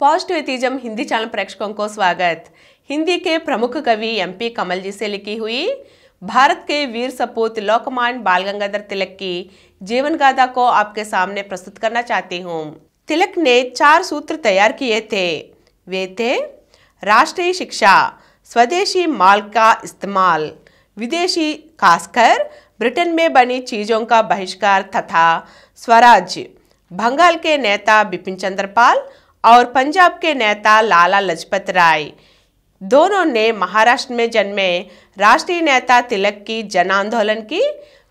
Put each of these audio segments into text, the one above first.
Positive atheism Hindi channel प्रेक्षकों को स्वागत। हिंदी के प्रमुख कवि एमपी कमल जी से लिखी हुई भारत के वीर सपूत लोकमान्य बाल गंगाधर तिलक की जीवन गाथा को आपके सामने प्रस्तुत करना चाहती हूँ। तिलक ने 4 सूत्र तैयार किए थे। वे थे राष्ट्रीय शिक्षा, स्वदेशी माल का इस्तेमाल, विदेशी खासकर ब्रिटेन में बनी चीजों का बहिष्कार तथा स्वराज्य। बंगाल के नेता बिपिन चंद्र पाल और पंजाब के नेता लाला लाजपत राय दोनों ने महाराष्ट्र में जन्मे राष्ट्रीय नेता तिलक की जन आंदोलन की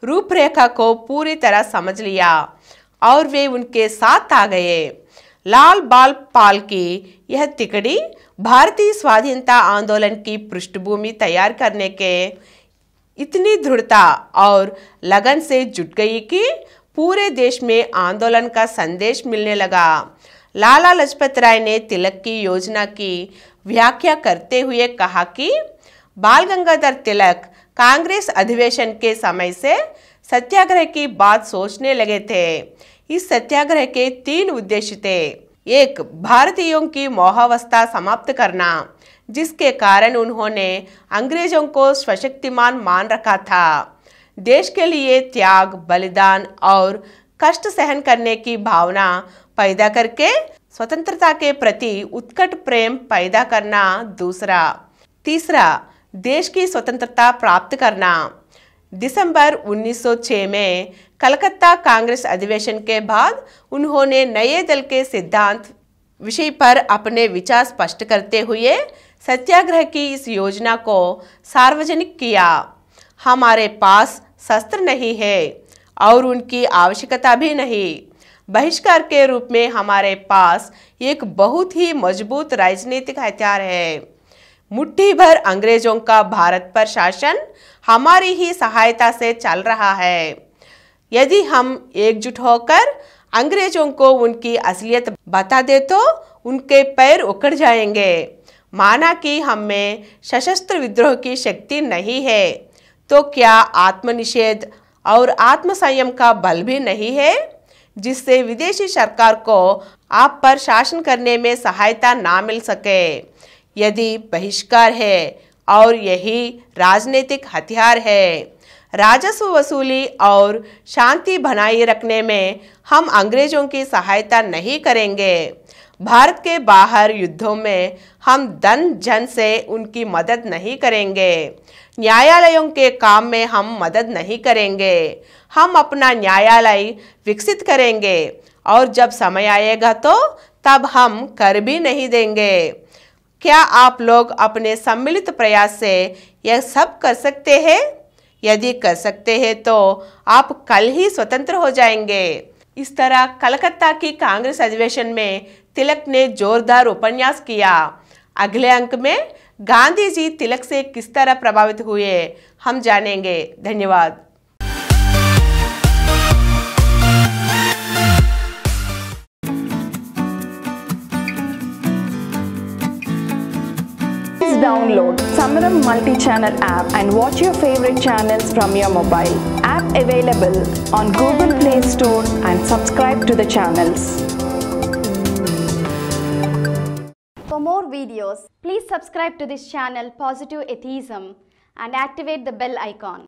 रूपरेखा को पूरी तरह समझ लिया और वे उनके साथ आ गए। लाल बाल पाल की यह तिकड़ी भारतीय स्वाधीनता आंदोलन की पृष्ठभूमि तैयार करने के इतनी दृढ़ता और लगन से जुट गई कि पूरे देश में आंदोलन का संदेश मिलने लगा। लाला लाजपत राय ने तिलक की योजना की व्याख्या करते हुए कहा कि बाल गंगाधर तिलक कांग्रेस अधिवेशन के समय से सत्याग्रह की बात सोचने लगे थे। इस सत्याग्रह के 3 उद्देश्य थे। 1, भारतीयों की मोहावस्था समाप्त करना, जिसके कारण उन्होंने अंग्रेजों को सशक्तिमान मान रखा था। देश के लिए त्याग, बलिदान और कष्ट सहन करने की भावना पैदा करके स्वतंत्रता के प्रति उत्कट प्रेम पैदा करना। 3, देश की स्वतंत्रता प्राप्त करना। दिसंबर 1906 में कलकत्ता कांग्रेस अधिवेशन के बाद उन्होंने नए दल के सिद्धांत विषय पर अपने विचार स्पष्ट करते हुए सत्याग्रह की इस योजना को सार्वजनिक किया। हमारे पास शस्त्र नहीं है और उनकी आवश्यकता भी नहीं। बहिष्कार के रूप में हमारे पास एक बहुत ही मजबूत राजनीतिक हथियार है। मुट्ठी भर अंग्रेजों का भारत पर शासन हमारी ही सहायता से चल रहा है। यदि हम एकजुट होकर अंग्रेजों को उनकी असलियत बता दे तो उनके पैर उखड़ जाएंगे। माना कि हम में सशस्त्र विद्रोह की शक्ति नहीं है, तो क्या आत्मनिषेध और आत्मसंयम का बल भी नहीं है, जिससे विदेशी सरकार को आप पर शासन करने में सहायता ना मिल सके। यदि बहिष्कार है और यही राजनीतिक हथियार है, राजस्व वसूली और शांति बनाए रखने में हम अंग्रेजों की सहायता नहीं करेंगे। भारत के बाहर युद्धों में हम धन जन से उनकी मदद नहीं करेंगे। न्यायालयों के काम में हम मदद नहीं करेंगे। हम अपना न्यायालय विकसित करेंगे और जब समय आएगा तो तब हम कर भी नहीं देंगे। क्या आप लोग अपने सम्मिलित प्रयास से यह सब कर सकते हैं? यदि कर सकते हैं तो आप कल ही स्वतंत्र हो जाएंगे। इस तरह कलकत्ता की कांग्रेस अधिवेशन में तिलक ने जोरदार उपन्यास किया। अगले अंक में गांधी जी तिलक से किस तरह प्रभावित हुए हम जानेंगे। धन्यवाद। Please download Samaram multi-channel app and watch your favorite channels from your mobile. App available on Google Play Store and subscribe to the channels. For more videos, please subscribe to this channel Positive Atheism and activate the bell icon.